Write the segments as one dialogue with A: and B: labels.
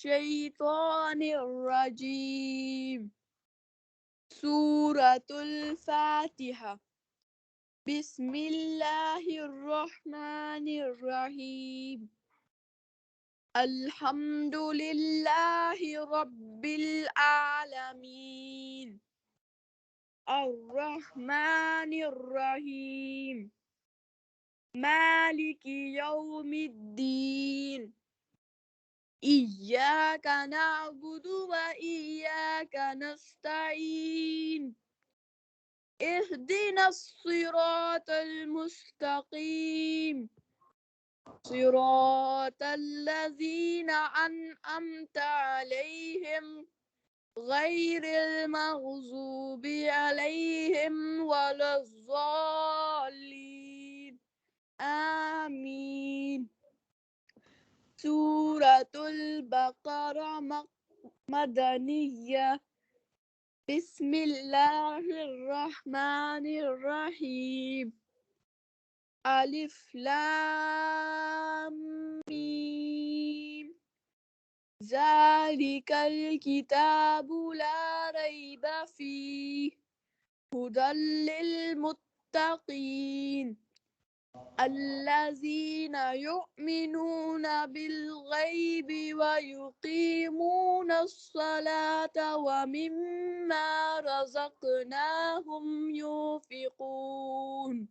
A: الشيطان الرجيم. سورة الفاتحة. بسم الله الرحمن الرحيم. الحمد لله رب العالمين. الرحمن الرحيم. مالك يوم الدين. إياك نعبد وإياك نستعين. اهدنا الصراط المستقيم. صراط الذين أنعمت عليهم غير المغضوب عليهم ولا الضالين. آمين. سورة البقرة مدنية. بسم الله الرحمن الرحيم. ألف لام ميم. ذلك الكتاب لا ريب فيه هدى للمتقين الذين يؤمنون بالغيب ويقيمون الصلاة ومما رزقناهم ينفقون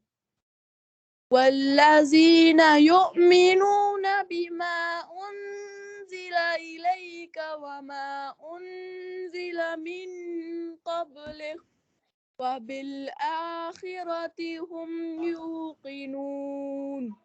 A: والذين يؤمنون بما أنزل إليك وما أنزل من قبلك وبالآخرة هم يوقنون